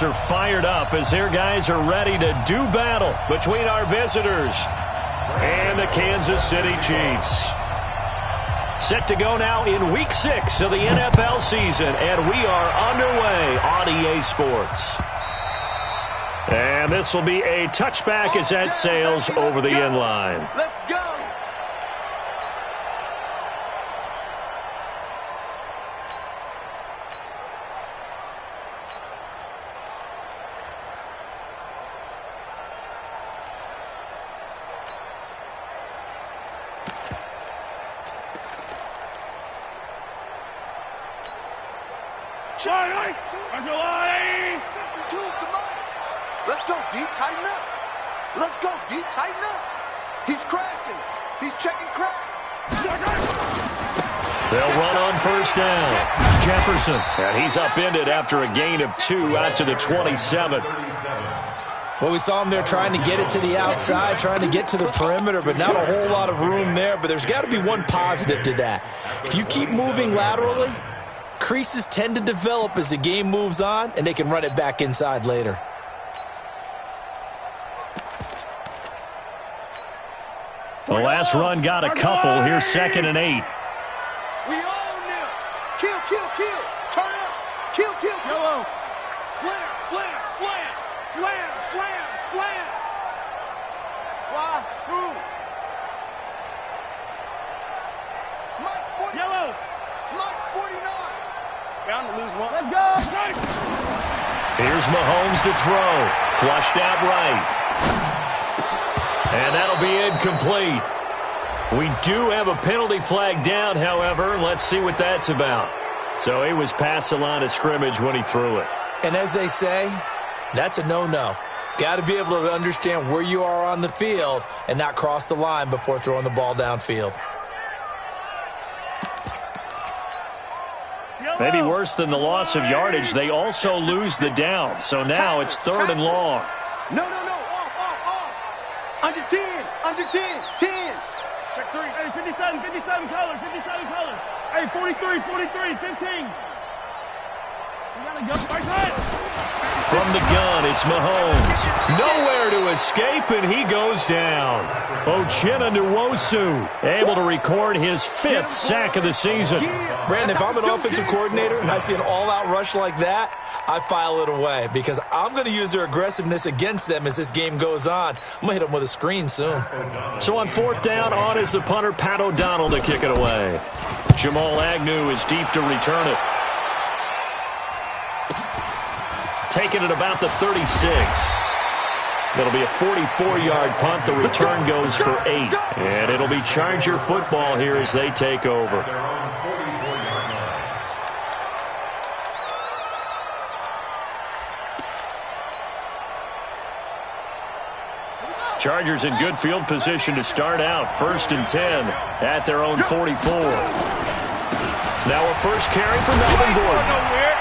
Are fired up as their guys are ready to do battle between our visitors and the Kansas City Chiefs. Set to go now in Week 6 of the NFL season, and we are underway on EA Sports. And this will be a touchback as that sails over the end line. Let's go! Let's go, D. Tighten up. Let's go, D. Tighten up. He's crashing. He's checking crack. They'll run on first down. Jefferson. And he's upended after a gain of 2 out to the 27. Well, we saw him there trying to get it to the outside, trying to get to the perimeter, but not a whole lot of room there. But there's got to be one positive to that. If you keep moving laterally, creases tend to develop as the game moves on, and they can run it back inside later. The last run got a couple. Here's 2nd and 8. We own them. Kill, kill, kill. Turn up. Kill, kill, kill. Yellow. Slam, slam, slam. Slam, slam, slam. Why? Who? Mike's 40. Yellow. Mike's 49. Bound to lose one. Let's go. Here's Mahomes to throw. Flushed out right. And that'll be incomplete. We do have a penalty flag down, however. Let's see what that's about. So he was past the line of scrimmage when he threw it. And as they say, that's a no-no. Got to be able to understand where you are on the field and not cross the line before throwing the ball downfield. Maybe worse than the loss of yardage, they also lose the down. So now it's 3rd and long. No, no, no. Under 10, under 10, 10. Check 3. Hey, 57 colors, 57 colors. Hey, 43, 43, 15. We gotta go. Right side. From the gun, it's Mahomes. Nowhere to escape, and he goes down. Uchenna Nwosu able to record his 5th sack of the season. Brandon, if I'm an offensive coordinator and I see an all-out rush like that, I file it away because I'm going to use their aggressiveness against them as this game goes on. I'm going to hit them with a screen soon. So on 4th down, on is the punter, Pat O'Donnell, to kick it away. Jamal Agnew is deep to return it. Taking it about the 36. That'll be a 44-yard punt. The return goes for 8. And it'll be Charger football here as they take over. Chargers in good field position to start out. 1st and 10 at their own 44. Now a first carry for Melvin Gordon.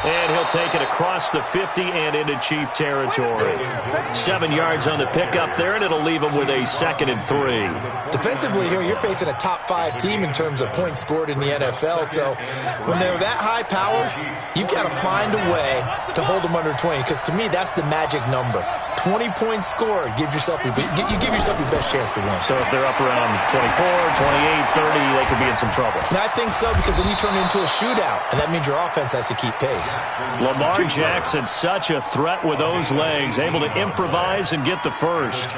And he'll take it across the 50 and into Chief territory. 7 yards on the pickup there, and it'll leave him with a 2nd and 3. Defensively here, you're facing a top 5 team in terms of points scored in the NFL. So when they're that high power, you've got to find a way to hold them under 20. Because to me, that's the magic number. 20 points scored gives yourself you give yourself your best chance to win. So if they're up around 24, 28, 30, they could be in some trouble. And I think so, because then you turn it into a shootout, and that means your offense has to keep pace. Lamar Jackson, such a threat with those legs, able to improvise and get the first.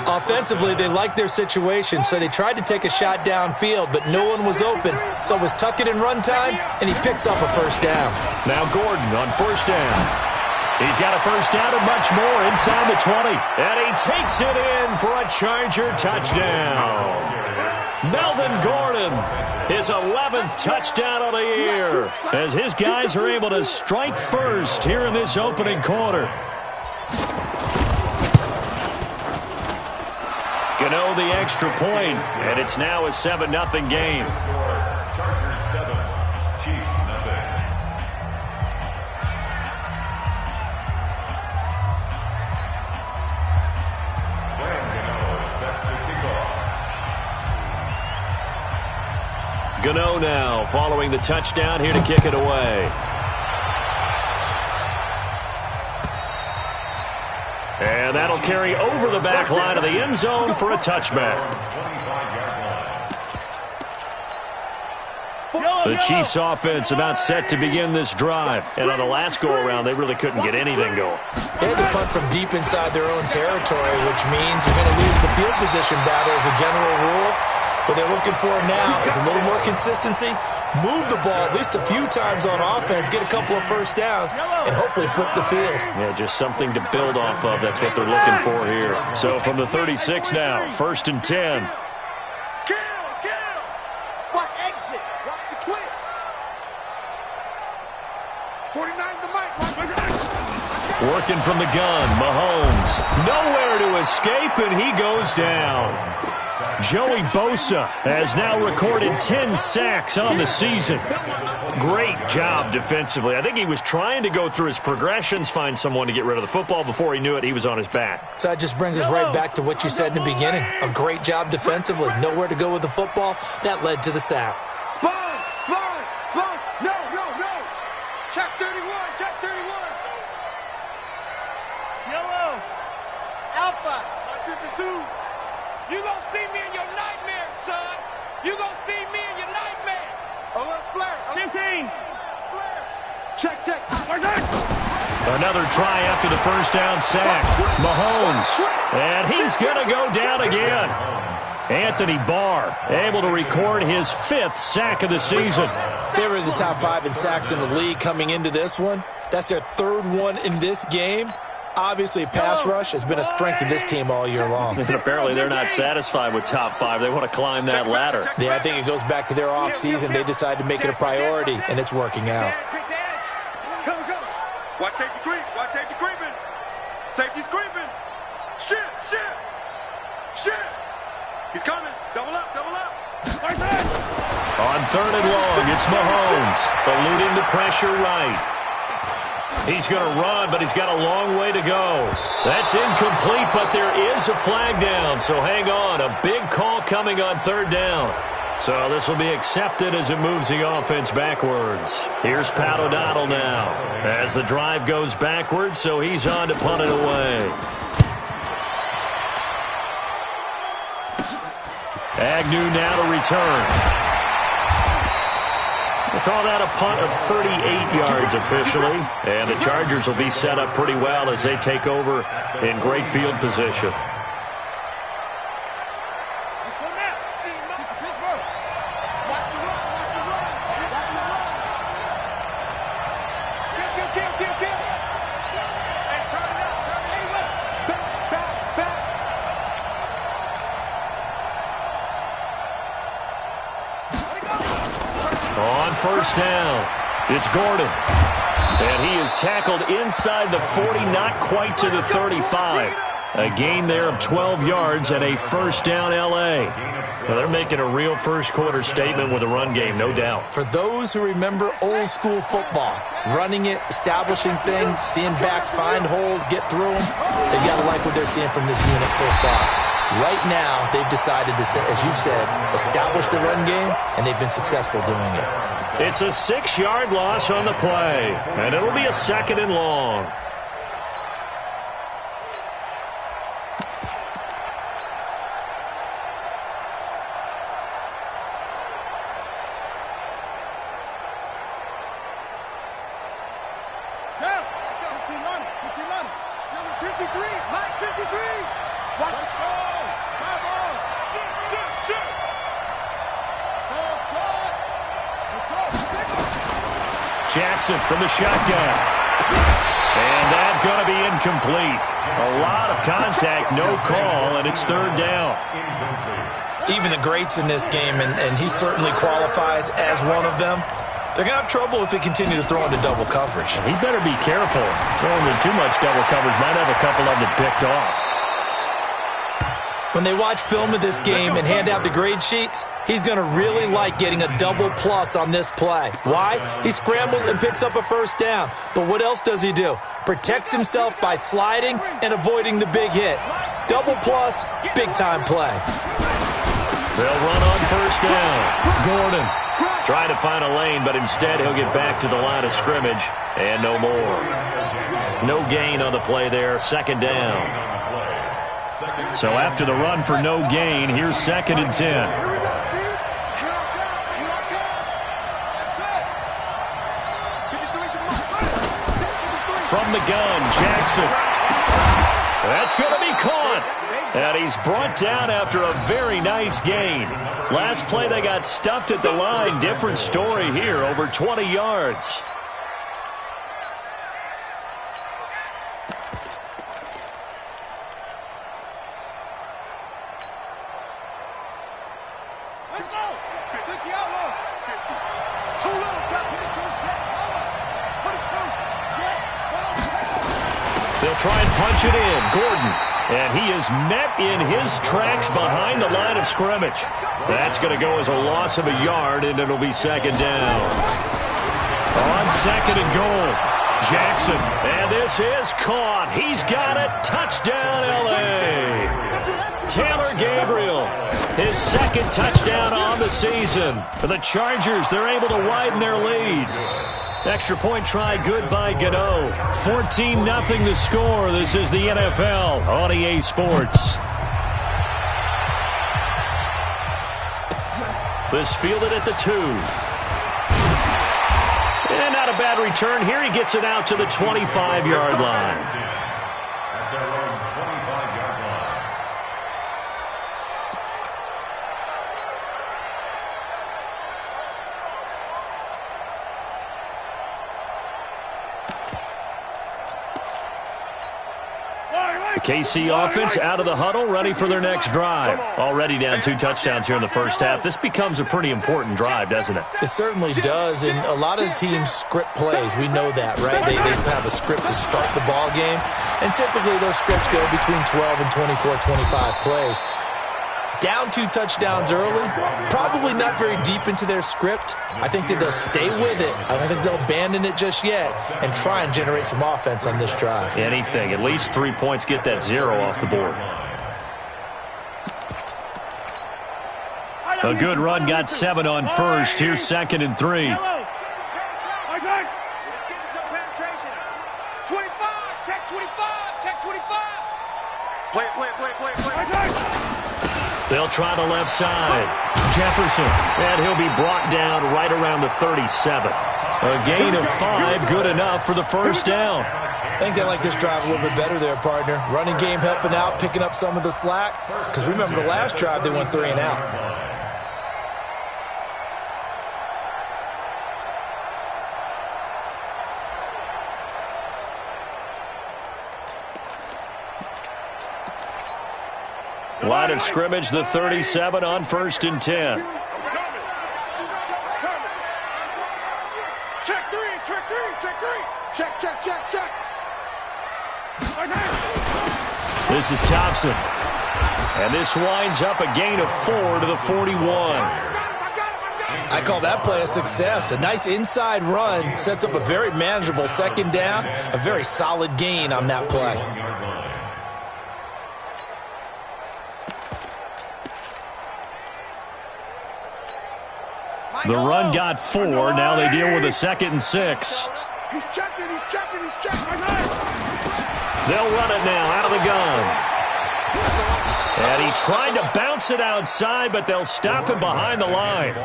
Offensively, they liked their situation, so they tried to take a shot downfield, but no one was open. So it was tuck it in run time, and he picks up a first down. Now Gordon on first down. He's got a first down and much more inside the 20. And he takes it in for a Charger touchdown. Melvin Gordon, his 11th touchdown of the year, as his guys are able to strike first here in this opening quarter. Gano the extra point, and it's now a 7-0 game. Chargers 7, Chiefs nothing. Gano now following the touchdown here to kick it away. And that'll carry over the back line of the end zone for a touchback. The Chiefs offense about set to begin this drive. And on the last go-around, they really couldn't get anything going. They had to punt from deep inside their own territory, which means you're going to lose the field position battle as a general rule. What they're looking for now is a little more consistency, move the ball at least a few times on offense, get a couple of first downs, and hopefully flip the field. Yeah, just something to build off of. That's what they're looking for here. So from the 36 now, 1st and 10. Watch exit. Watch the twist. 49's the mic. Working from the gun, Mahomes. Nowhere to escape, and he goes down. Joey Bosa has now recorded 10 sacks on the season. Great job defensively. I think he was trying to go through his progressions, find someone to get rid of the football. Before he knew it, he was on his back. So that just brings us right back to what you said in the beginning. A great job defensively. Nowhere to go with the football. That led to the sack. Sponge. No. Check 31. Yellow. Alpha. 52. You gonna see me in your nightmares, son. You gonna see me in your nightmares. Alert flare. 15. Check. Where's that? Another try after the first down sack. Mahomes. And he's going to go down again. Anthony Barr able to record his 5th sack of the season. They were in the top 5 in sacks in the league coming into this one. That's their 3rd one in this game. Obviously, pass rush has been a strength of this team all year long. And apparently they're not satisfied with top 5. They want to climb that ladder. Yeah, I think it goes back to their offseason. They decided to make it a priority, and it's working out. Go. Watch safety creep. Creeping. Safety's creeping. Shit. He's coming. Double up. Where's that? On 3rd and long, it's Mahomes eluding the pressure right. He's going to run, but he's got a long way to go. That's incomplete, but there is a flag down, so hang on. A big call coming on 3rd down. So this will be accepted as it moves the offense backwards. Here's Pat O'Donnell now as the drive goes backwards, so he's on to punt it away. Agnew now to return. We'll call that a punt of 38 yards officially. And the Chargers will be set up pretty well as they take over in great field position. Let's go now. Pittsburgh. Watch the run. Kill. Hey, turn it up. Back. On 1st down, it's Gordon. And he is tackled inside the 40, not quite to the 35. A gain there of 12 yards and a 1st down L.A. Well, they're making a real first-quarter statement with a run game, no doubt. For those who remember old-school football, running it, establishing things, seeing backs find holes, get through them, they've got to like what they're seeing from this unit so far. Right now, they've decided to, as you've said, establish the run game, and they've been successful doing it. It's a 6-yard loss on the play, and it'll be a 2nd and long. Number 53, Mike 53. Watch the ball. Come on. Shoot. Let's go. Jackson from the shotgun. And that's going to be incomplete. A lot of contact, no call, and it's 3rd down. Even the greats in this game, and he certainly qualifies as one of them, they're going to have trouble if they continue to throw into double coverage. He better be careful. Throwing in too much double coverage might have a couple of them picked off. When they watch film of this game and hand out the grade sheets, he's going to really like getting a double plus on this play. Why? He scrambles and picks up a 1st down. But what else does he do? Protects himself by sliding and avoiding the big hit. Double plus, big-time play. They'll run on 1st down. Gordon trying to find a lane, but instead he'll get back to the line of scrimmage and no more. No gain on the play there, second down. So after the run for no gain, here's 2nd and 10. From the gun, Jackson. That's going to be caught. And he's brought down after a very nice gain. Last play they got stuffed at the line. Different story here, over 20 yards. Let's go. 60 outlaw. 2 little cut. 22. They'll try and punch it in. Gordon. And he is met in his tracks behind the line of scrimmage. That's going to go as a loss of a yard, and it'll be 2nd down. On 2nd and goal, Jackson. And this is caught. He's got it. Touchdown, L.A. Taylor Gabriel, his 2nd touchdown on the season. For the Chargers, they're able to widen their lead. Extra point try good by Gano. 14-0 the score. This is the NFL on EA Sports. This fielded at the 2. And not a bad return here. He gets it out to the 25-yard line. KC offense out of the huddle, ready for their next drive. Already down 2 touchdowns here in the first half. This becomes a pretty important drive, doesn't it? It certainly does, and a lot of the teams script plays. We know that, right? They have a script to start the ball game, and typically those scripts go between 12 and 24, 25 plays. Down 2 touchdowns early, probably not very deep into their script. I think that they'll stay with it. I don't think they'll abandon it just yet and try and generate some offense on this drive. Anything. At least 3 points, get that 0 off the board. A good run, got 7 on first. Here's 2nd and 3. 25, check 25, check 25. Play. They'll try the left side. Jefferson. And he'll be brought down right around the 37. A gain of 5, good enough for the first down. I think they like this drive a little bit better there, partner. Running game helping out, picking up some of the slack. Because remember the last drive, they went 3 and out. Line of scrimmage, the 37 on 1st and 10. Check 3. Check. This is Thompson. And this winds up a gain of 4 to the 41. I call that play a success. A nice inside run sets up a very manageable 2nd down. A very solid gain on that play. The run got 4. Now they deal with a 2nd and 6. He's checking. They'll run it now out of the gun. And he tried to bounce it outside, but they'll stop him behind the line.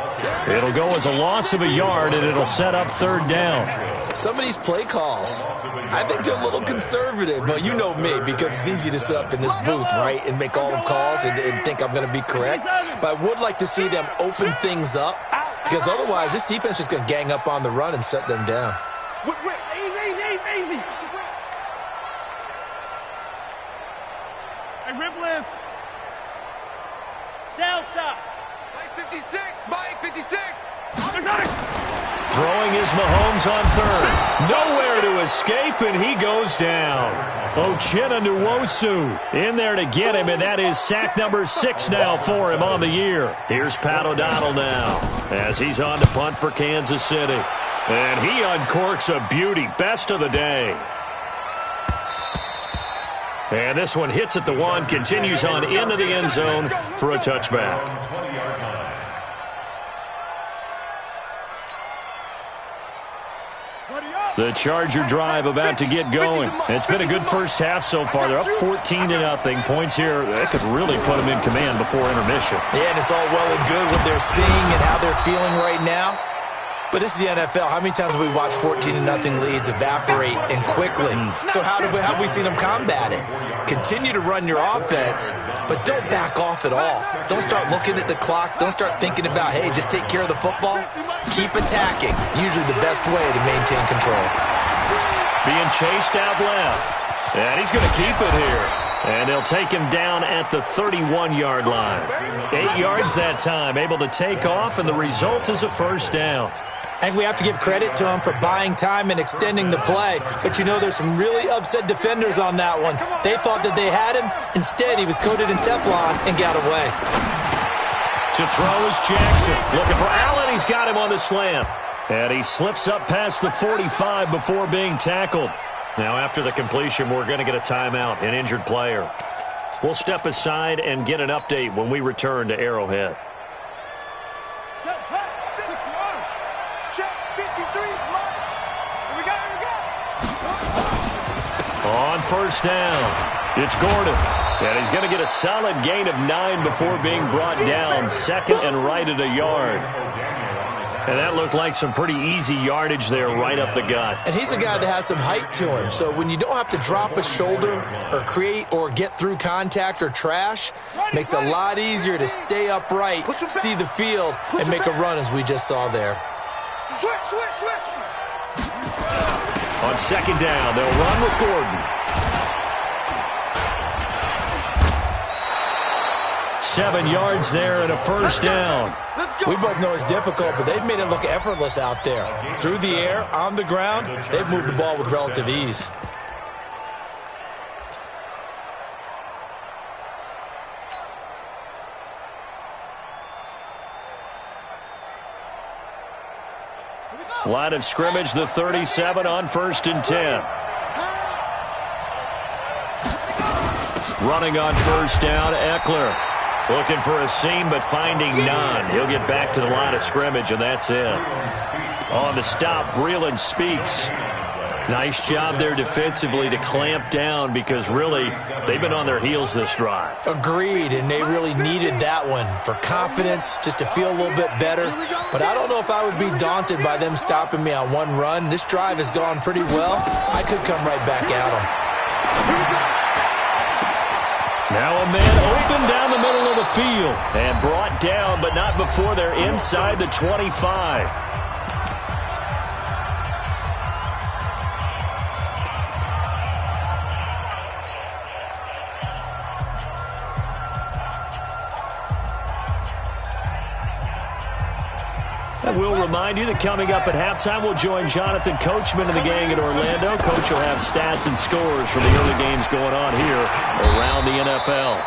It'll go as a loss of a yard, and it'll set up 3rd down. Some of these play calls, I think they're a little conservative, but you know me, because it's easy to sit up in this booth, right, and make all the calls and think I'm going to be correct. But I would like to see them open things up, because otherwise this defense is going to gang up on the run and shut them down. Easy. Hey, rip list. Delta. Mike 56. Throwing is Mahomes on 3rd. Nowhere to escape, and he goes down. Uchenna Nwosu in there to get him, and that is sack number 6 now for him on the year. Here's Pat O'Donnell now as he's on to punt for Kansas City. And he uncorks a beauty. Best of the day. And this one hits at the 1, continues on into the end zone for a touchback. Buddy up. The Charger drive about to get going. It's been a good first half so far. They're up 14-0. Points here, that could really put them in command before intermission. Yeah, and it's all well and good what they're seeing and how they're feeling right now. But this is the NFL. How many times have we watched 14-0 leads evaporate and quickly? So how have we seen them combat it? Continue to run your offense, but don't back off at all. Don't start looking at the clock. Don't start thinking about, hey, just take care of the football. Keep attacking. Usually the best way to maintain control. Being chased out left. And he's going to keep it here. And they'll take him down at the 31-yard line. 8 yards that time, able to take off, and the result is a first down. I think we have to give credit to him for buying time and extending the play. But, you know, there's some really upset defenders on that one. They thought that they had him. Instead, he was coated in Teflon and got away. To throw is Jackson. Looking for Allen. He's got him on the slant. And he slips up past the 45 before being tackled. Now, after the completion, we're going to get a timeout, an injured player. We'll step aside and get an update when we return to Arrowhead. On first down, it's Gordon. And he's going to get a solid gain of 9 before being brought down. Second and right at a yard. And that looked like some pretty easy yardage there right up the gut. And he's a guy that has some height to him. So when you don't have to drop a shoulder or create or get through contact or trash, makes it a lot easier to stay upright, see the field, and make a run as we just saw there. Switch. On second down, they'll run with Gordon. 7 yards there and a first down. We both know it's difficult, but they've made it look effortless out there. Through the air, on the ground, they've moved the ball with relative ease. Line of scrimmage, the 37 on first and 10. Running on first down, Eckler. Looking for a seam, but finding none. He'll get back to the line of scrimmage, and that's it. On the stop, Breeland Speaks. Nice job there defensively to clamp down because, really, they've been on their heels this drive. Agreed, and they really needed that one for confidence, just to feel a little bit better. But I don't know if I would be daunted by them stopping me on one run. This drive has gone pretty well. I could come right back at them. Now a man open down the middle of the field and brought down, but not before they're inside the 25. And we'll remind you that coming up at halftime, we'll join Jonathan Coachman and the gang in Orlando. Coach will have stats and scores from the early games going on here around the NFL.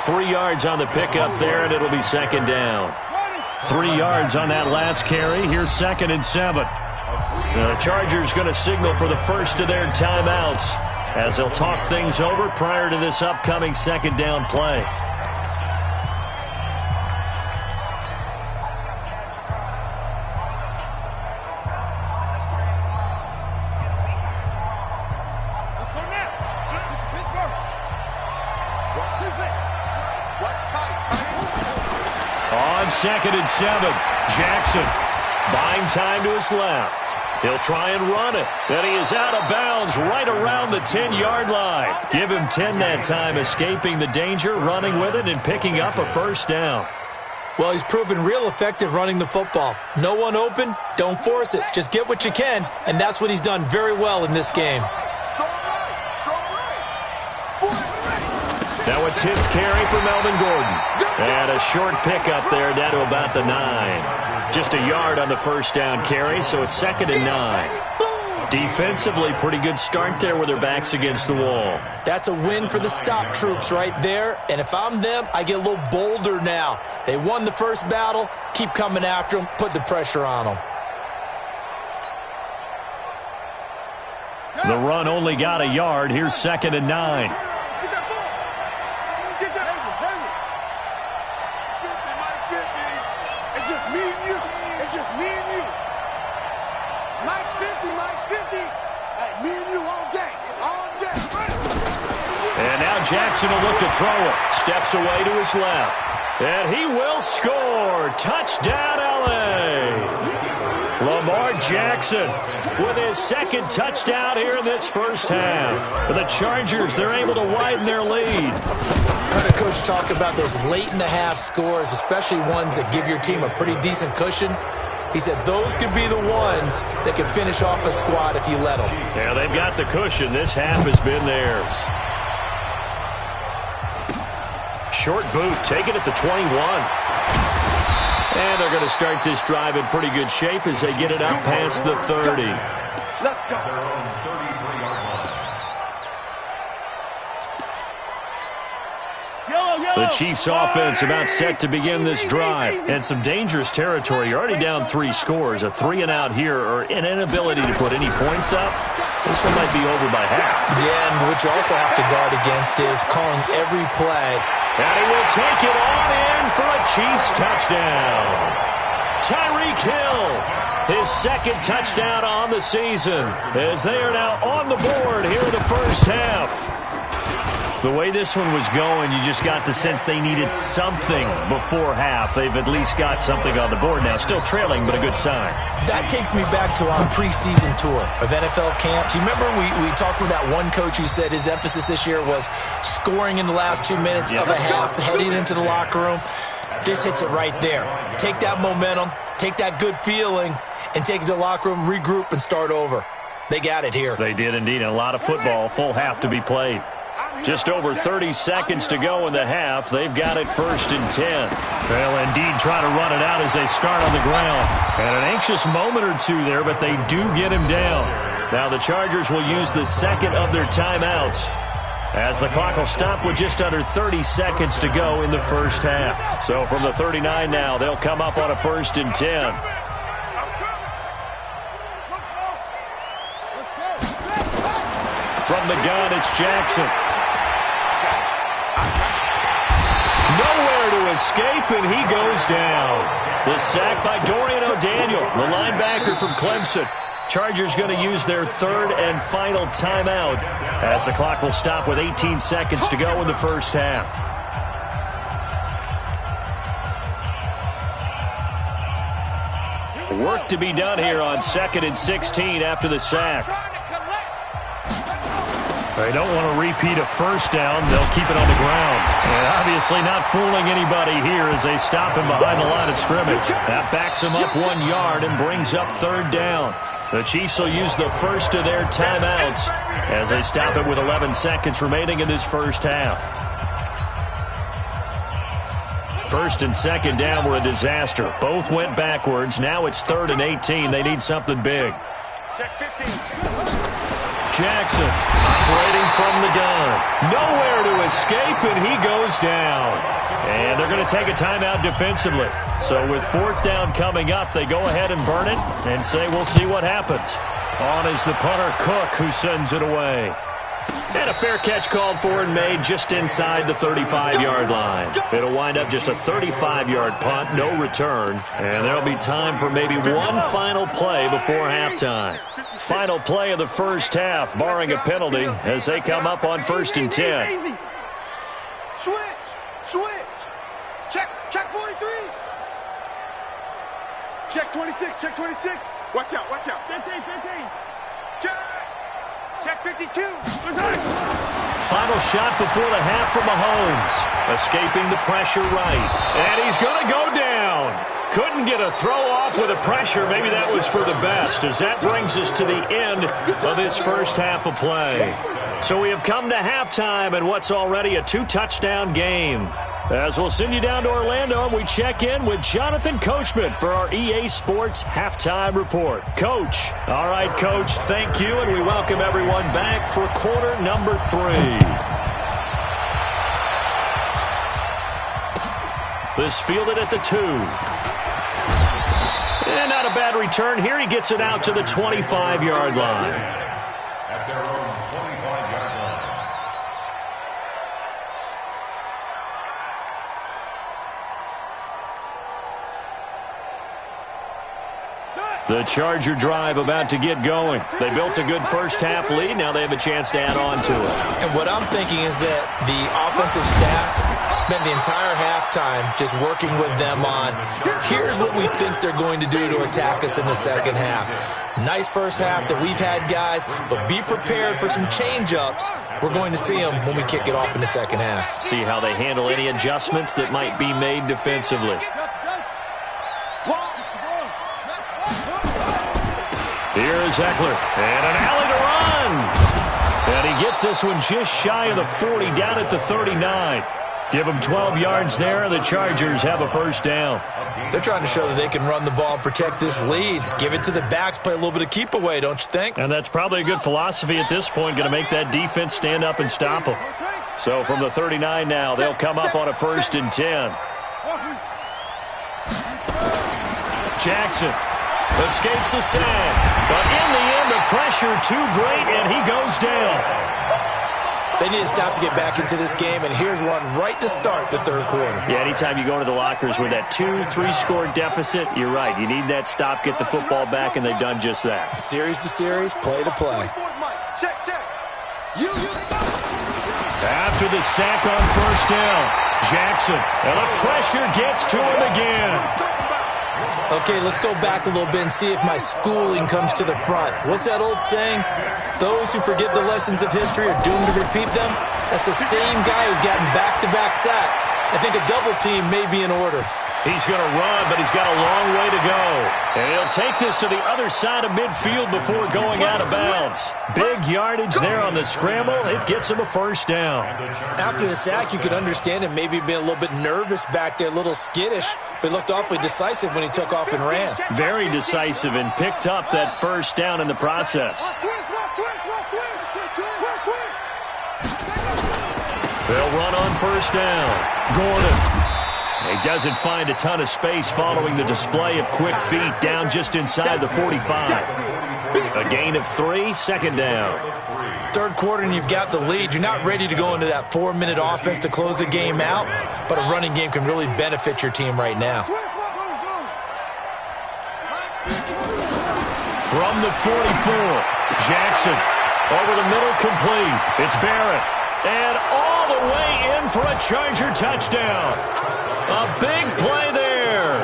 3 yards on the pickup there, and it'll be second down. 3 yards on that last carry. Here's second and 7. The Chargers going to signal for the first of their timeouts as they'll talk things over prior to this upcoming second down play. Second and 7. Jackson buying time to his left. He'll try and run it. And he is out of bounds right around the 10-yard line. Give him 10 that time, escaping the danger, running with it, and picking up a first down. Well, he's proven real effective running the football. No one open, don't force it. Just get what you can, and that's what he's done very well in this game. Now a 10th carry for Melvin Gordon. And a short pickup there down to about the 9. Just a yard on the first down carry, so it's second and 9. Defensively, pretty good start there with their backs against the wall. That's a win for the stop troops right there. And if I'm them, I get a little bolder now. They won the first battle. Keep coming after them. Put the pressure on them. The run only got a yard. Here's second and 9. Mike's 50, Mike's 50. Hey, me and you all day. All day. And now Jackson will look to throw it. Steps away to his left. And he will score. Touchdown, L.A. Lamar Jackson with his second touchdown here in this first half. For the Chargers, they're able to widen their lead. Heard a coach talk about those late-in-the-half scores, especially ones that give your team a pretty decent cushion. He said those could be the ones that can finish off a squad if you let them. Yeah, they've got the cushion. This half has been theirs. Short boot, taken at the 21. And they're going to start this drive in pretty good shape as they get it out past the 30. Let's go. The Chiefs offense about set to begin this drive. And some dangerous territory. You're already down 3 scores. A 3-and-out here or an inability to put any points up. This one might be over by half. Yeah, and what you also have to guard against is calling every play. And he will take it on in for a Chiefs touchdown. Tyreek Hill, his second touchdown on the season, as they are now on the board here in the first half. The way this one was going, you just got the sense they needed something before half. They've at least got something on the board now. Still trailing, but a good sign. That takes me back to our preseason tour of NFL camps. You remember we talked with that one coach who said his emphasis this year was scoring in the last 2 minutes of a half, heading into the locker room. This hits it right there. Take that momentum, take that good feeling, and take it to the locker room, regroup, and start over. They got it here. They did indeed. And a lot of football, full half to be played. Just over 30 seconds to go in the half. They've got it 1st and 10. They'll indeed try to run it out as they start on the ground. And an anxious moment or two there, but they do get him down. Now the Chargers will use the second of their timeouts as the clock will stop with just under 30 seconds to go in the first half. So from the 39 now, they'll come up on a 1st and 10. From the gun, it's Jackson. Nowhere to escape, and he goes down. The sack by Dorian O'Daniel, the linebacker from Clemson. Chargers going to use their third and final timeout as the clock will stop with 18 seconds to go in the first half. Work to be done here on 2nd and 16 after the sack. They don't want to repeat a first down. They'll keep it on the ground. And obviously not fooling anybody here as they stop him behind the line of scrimmage. That backs him up 1 yard and brings up 3rd down. The Chiefs will use the first of their timeouts as they stop it with 11 seconds remaining in this first half. 1st and 2nd down were a disaster. Both went backwards. Now it's 3rd and 18. They need something big. Check 15. Jackson operating from the gun. Nowhere to escape, and he goes down. And they're going to take a timeout defensively. So with 4th down coming up, they go ahead and burn it and say we'll see what happens. On is the punter, Cook, who sends it away. And a fair catch called for and made just inside the 35-yard line. It'll wind up just a 35-yard punt, no return. And there'll be time for maybe one final play before halftime. Final play of the first half, barring a penalty, as they come up on 1st and 10. Switch. Check 43. Check 26, check 26. Watch out. 15. Check 52. Final shot before the half from Mahomes. Escaping the pressure right. And he's going to go down. Couldn't get a throw off with the pressure. Maybe that was for the best, as that brings us to the end of this first half of play. So we have come to halftime in what's already a 2-touchdown game. As we'll send you down to Orlando, and we check in with Jonathan Coachman for our EA Sports Halftime Report. Coach. All right, Coach, thank you, and we welcome everyone back for quarter number 3. This fielded at the 2. And not a bad return here. He gets it out to the 25-yard line. At their own 25-yard line. Set. The Charger drive about to get going. They built a good first-half lead. Now they have a chance to add on to it. And what I'm thinking is that the offensive staff spent the entire halftime just working with them on, here's what we think they're going to do to attack us in the second half. Nice first half that we've had, guys, but be prepared for some change-ups. We're going to see them when we kick it off in the second half. See how they handle any adjustments that might be made defensively. Here's Eckler, and an alley to run. And he gets this one just shy of the 40, down at the 39. Give them 12 yards there, and the Chargers have a first down. They're trying to show that they can run the ball and protect this lead. Give it to the backs, play a little bit of keep away, don't you think? And that's probably a good philosophy at this point, going to make that defense stand up and stop them. So from the 39 now, they'll come up on a 1st and 10. Jackson escapes the sack, but in the end, the pressure too great, and he goes down. They need to stop to get back into this game, and here's one right to start the third quarter. Yeah, anytime you go into the lockers with that 2-3 score deficit, you're right. You need that stop, get the football back, and they've done just that. Series to series, play to play. Check. After the sack on first down, Jackson, and the pressure gets to him again. Okay, let's go back a little bit and see if my schooling comes to the front. What's that old saying? Those who forget the lessons of history are doomed to repeat them. That's the same guy who's gotten back-to-back sacks. I think a double team may be in order. He's going to run, but he's got a long way to go. And he'll take this to the other side of midfield before going out of bounds. Big yardage there on the scramble. It gets him a first down. After the sack, you could understand him maybe being a little bit nervous back there, a little skittish. But he looked awfully decisive when he took off and ran. Very decisive and picked up that first down in the process. They'll run on first down. Gordon. He doesn't find a ton of space following the display of quick feet down just inside the 45. A gain of 3, 2nd down. Third quarter and you've got the lead. You're not ready to go into that 4-minute offense to close the game out, but a running game can really benefit your team right now. From the 44, Jackson over the middle, complete. It's Barrett, and all the way in for a Charger touchdown. A big play there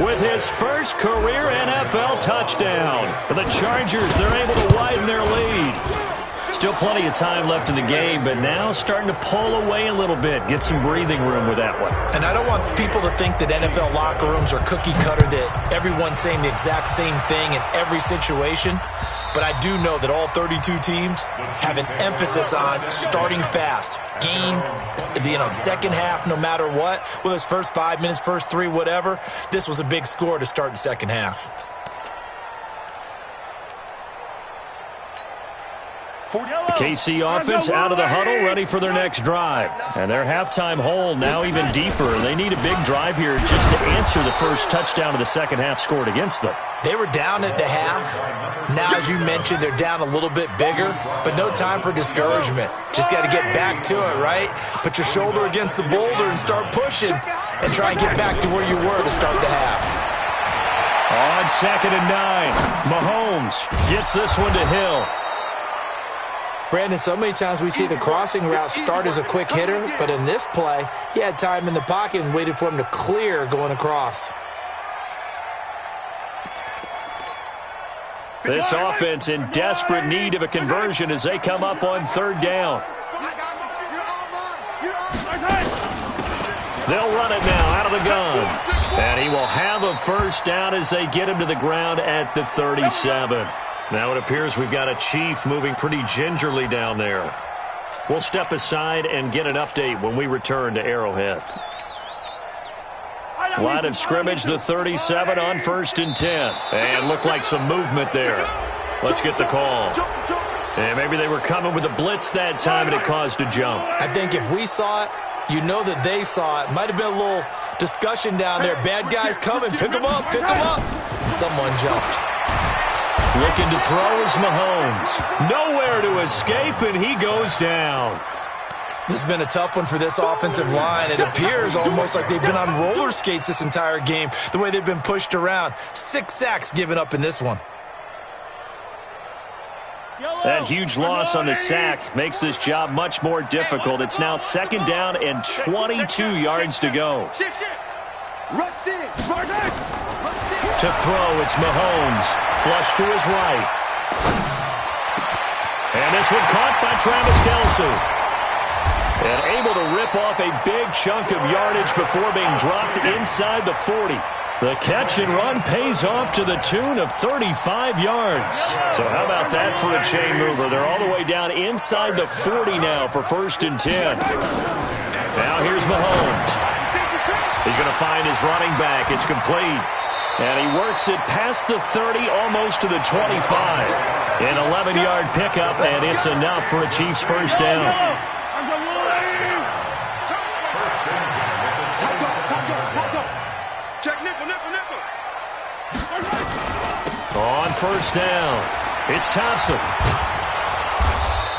with his first career NFL touchdown. For the Chargers, they're able to widen their lead. Still plenty of time left in the game, but now starting to pull away a little bit. Get some breathing room with that one. And I don't want people to think that NFL locker rooms are cookie cutter, that everyone's saying the exact same thing in every situation. But I do know that all 32 teams have an emphasis on starting fast. Game, second half, no matter what. Whether it's first 5 minutes, first 3, whatever. This was a big score to start the second half. The KC offense out of the huddle, ready for their next drive. And their halftime hole now even deeper. They need a big drive here just to answer the first touchdown of the second half scored against them. They were down at the half. Now, as you mentioned, they're down a little bit bigger, but no time for discouragement. Just got to get back to it, right? Put your shoulder against the boulder and start pushing and try and get back to where you were to start the half. On 2nd and 9, Mahomes gets this one to Hill. Brandon, so many times we see the crossing route start as a quick hitter, but in this play, he had time in the pocket and waited for him to clear going across. This offense in desperate need of a conversion as they come up on 3rd down. They'll run it now out of the gun. And he will have a first down as they get him to the ground at the 37. Now it appears we've got a Chief moving pretty gingerly down there. We'll step aside and get an update when we return to Arrowhead. Line of scrimmage, the 37 on 1st and 10. And looked like some movement there. Let's get the call. And maybe they were coming with a blitz that time and it caused a jump. I think if we saw it, you know that they saw it. Might have been a little discussion down there. Bad guys coming. Pick them up. Pick them up. And someone jumped. Looking to throw is Mahomes. Nowhere to escape, and he goes down. This has been a tough one for this offensive line. It appears almost like they've been on roller skates this entire game, the way they've been pushed around. 6 sacks given up in this one. That huge loss on the sack makes this job much more difficult. It's now 2nd down and 22 yards to go. To throw, it's Mahomes. Flush to his right. And this one caught by Travis Kelce. And able to rip off a big chunk of yardage before being dropped inside the 40. The catch and run pays off to the tune of 35 yards. So how about that for a chain mover? They're all the way down inside the 40 now for 1st and 10. Now here's Mahomes. He's going to find his running back. It's complete. And he works it past the 30, almost to the 25. An 11-yard pickup, and it's enough for a Chiefs first down. On 1st down, it's Thompson.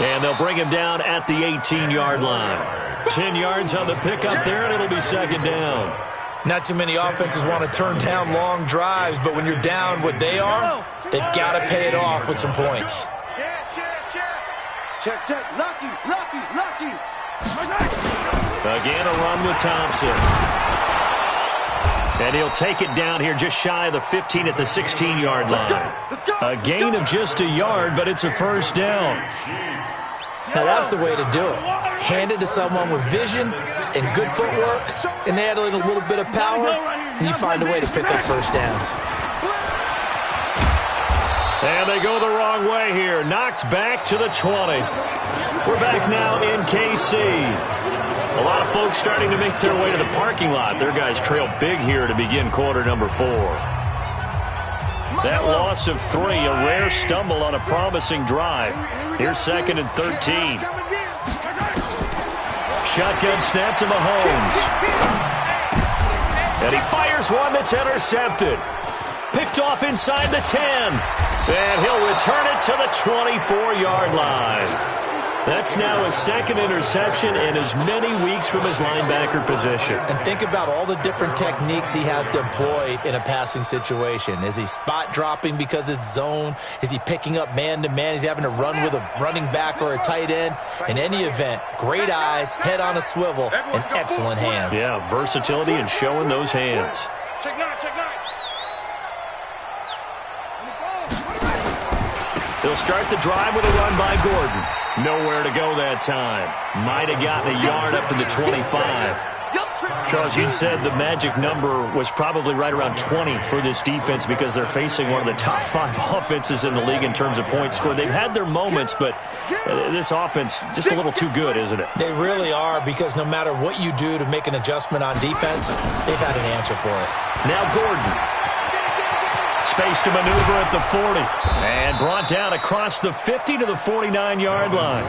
And they'll bring him down at the 18-yard line. 10 yards on the pickup there, and it'll be 2nd down. Not too many offenses want to turn down long drives, but when you're down what they are, they've got to pay it off with some points. Check. Lucky. Again, a run with Thompson. And he'll take it down here just shy of the 15 at the 16-yard line. A gain of just a yard, but it's a 1st down. Now that's the way to do it. Hand it to someone with vision and good footwork, and add in a little bit of power, and you find a way to pick up 1st downs. And they go the wrong way here. Knocked back to the 20. We're back now in KC. A lot of folks starting to make their way to the parking lot. Their guys trail big here to begin quarter number 4. That loss of 3, a rare stumble on a promising drive. Here's 2nd and 13. Shotgun snap to Mahomes. And he fires one that's intercepted. Picked off inside the 10. And he'll return it to the 24-yard line. That's now his 2nd interception in as many weeks from his linebacker position. And think about all the different techniques he has to employ in a passing situation. Is he spot dropping because it's zone? Is he picking up man-to-man? Is he having to run with a running back or a tight end? In any event, great eyes, head on a swivel, and excellent hands. Yeah, versatility and showing those hands. Check 9. He'll start the drive with a run by Gordon. Nowhere to go that time. Might have gotten a yard up to the 25. Charles, you said the magic number was probably right around 20 for this defense because they're facing one of the top 5 offenses in the league in terms of points scored. They've had their moments, but this offense just a little too good, isn't it? They really are, because no matter what you do to make an adjustment on defense, they've had an answer for it. Now Gordon. Space to maneuver at the 40. And brought down across the 50 to the 49-yard line.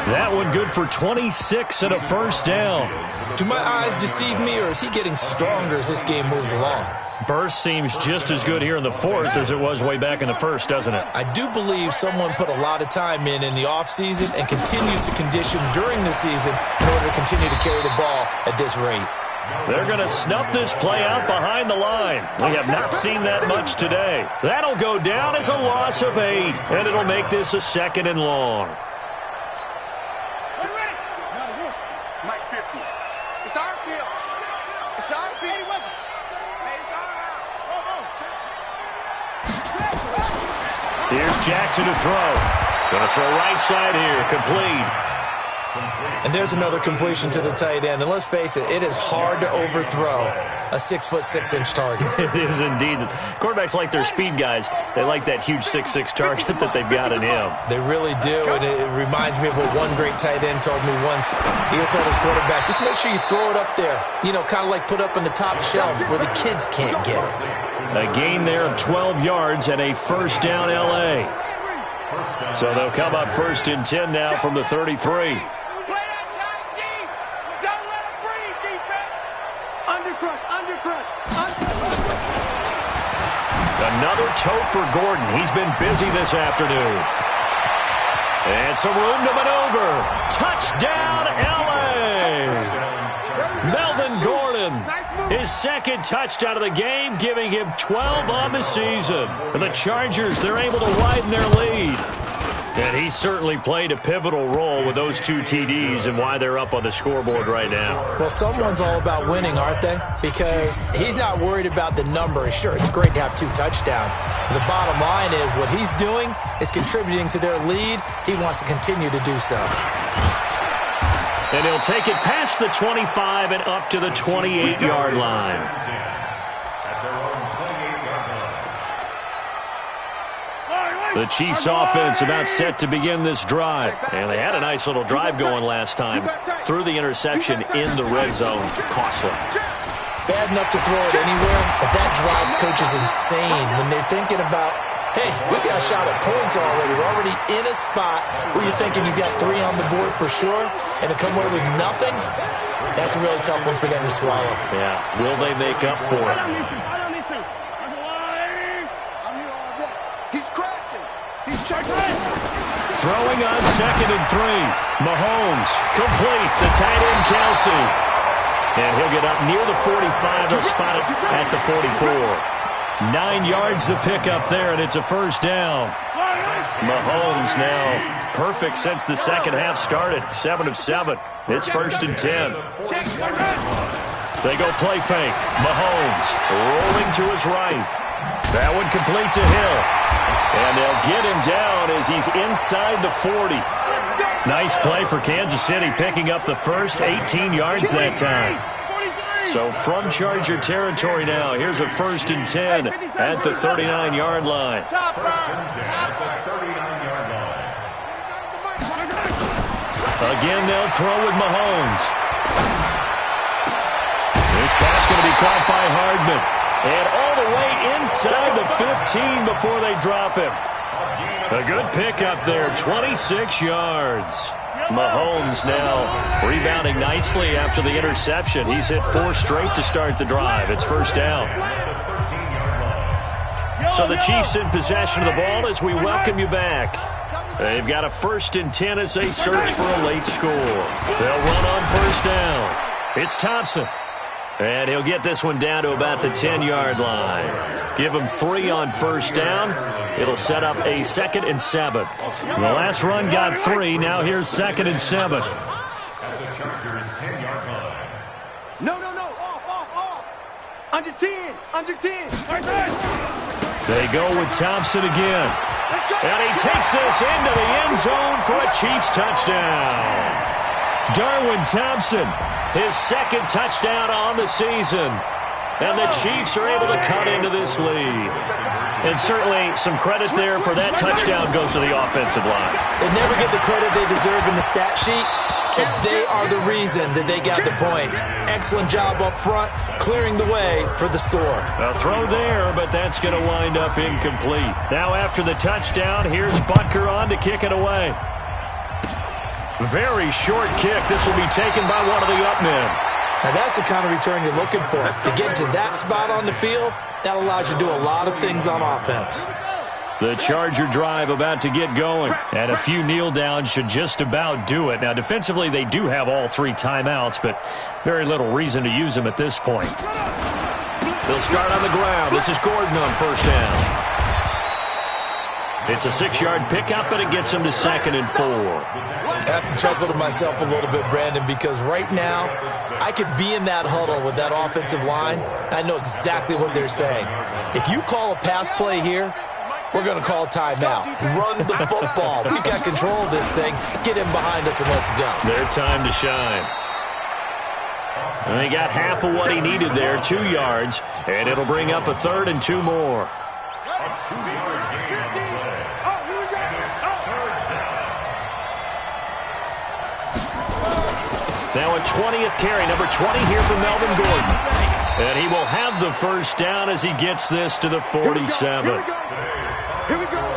That one good for 26 and a 1st down. Do my eyes deceive me, or is he getting stronger as this game moves along? Burst seems just as good here in the 4th as it was way back in the 1st, doesn't it? I do believe someone put a lot of time in the offseason and continues to condition during the season in order to continue to carry the ball at this rate. They're going to snuff this play out behind the line. We have not seen that much today. That'll go down as a loss of 8, and it'll make this a 2nd and long. Mike 50. It's our field. It's our field. Hey, it's our house. Here's Jackson to throw. Going to throw right side here. Complete. And there's another completion to the tight end. And let's face it, it is hard to overthrow a 6'6" target. It is indeed. Quarterbacks like their speed guys. They like that huge 6'6" target that they've got in him. They really do, and it reminds me of what one great tight end told me once. He told his quarterback, just make sure you throw it up there. You know, kind of like put up on the top shelf where the kids can't get it. A gain there of 12 yards and a 1st down L.A. So they'll come up 1st and 10 now from the 33. Another toe for Gordon. He's been busy this afternoon. And some room to maneuver. Touchdown, L.A. his second touchdown of the game, giving him 12 on the season. And the Chargers, they're able to widen their lead. And he certainly played a pivotal role with those 2 TDs and why they're up on the scoreboard right now. Well, someone's all about winning, aren't they? Because he's not worried about the number. Sure, it's great to have 2 touchdowns. But the bottom line is what he's doing is contributing to their lead. He wants to continue to do so. And he'll take it past the 25 and up to the 28-yard line. The Chiefs offense about set to begin this drive. And they had a nice little drive going last time. Threw the interception in the red zone. Costly. Bad enough to throw it anywhere, but that drives coaches insane when they're thinking about, hey, we got a shot at points already. We're already in a spot where you're thinking you got 3 on the board for sure, and to come away with nothing, that's a really tough one for them to swallow. Yeah, will they make up for it? He's crashing. He's checking. Throwing on 2nd and 3. Mahomes, complete. The tight end, Kelsey. And he'll get up near the 45. They'll spot it at the 44. 9 yards to pick up there, and it's a first down. Mahomes now perfect since the second half started. 7 of 7. It's 1st and 10. They go play fake. Mahomes rolling to his right. That one complete to Hill. And they'll get him down as he's inside the 40. Nice play for Kansas City, picking up the first 18 yards that time. So from Charger territory now, here's a 1st and 10 at the 39-yard line. Again, they'll throw with Mahomes. This pass going to be caught by Hardman. And all the way inside the 15 before they drop him. A good pickup there, 26 yards. Mahomes now rebounding nicely after the interception. He's hit 4 straight to start the drive. It's first down. So the Chiefs in possession of the ball as we welcome you back. They've got a 1st and 10 as they search for a late score. They'll run on first down. It's Thompson. And he'll get this one down to about the 10-yard line. Give him 3 on first down. It'll set up a 2nd and 7. The last run got 3. Now here's 2nd and 7. No. Off. Under 10. They go with Thompson again. And he takes this into the end zone for a Chiefs touchdown. Darwin Thompson, his 2nd touchdown on the season. And the Chiefs are able to cut into this lead. And certainly some credit there for that touchdown goes to the offensive line. They never get the credit they deserve in the stat sheet, but they are the reason that they got the points. Excellent job up front, clearing the way for the score. A throw there, but that's going to wind up incomplete. Now after the touchdown, here's Butker on to kick it away. Very short kick. This will be taken by one of the up men. Now that's the kind of return you're looking for. To get to that spot on the field, that allows you to do a lot of things on offense. The Charger drive about to get going, and a few kneel downs should just about do it. Now defensively they do have all 3 timeouts, but very little reason to use them at this point. They'll start on the ground. This is Gordon on first down. It's a 6-yard pickup, but it gets him to 2nd and 4. I have to chuckle to myself a little bit, Brandon, because right now I could be in that huddle with that offensive line. I know exactly what they're saying. If you call a pass play here, we're going to call timeout. Run the football. We got control of this thing. Get him behind us and let's go. Their time to shine. And he got half of what he needed there, 2 yards, and it'll bring up a 3rd and 2 more. Now a 20th carry, number 20 here for Melvin Gordon. And he will have the first down as he gets this to the 47. Here we go.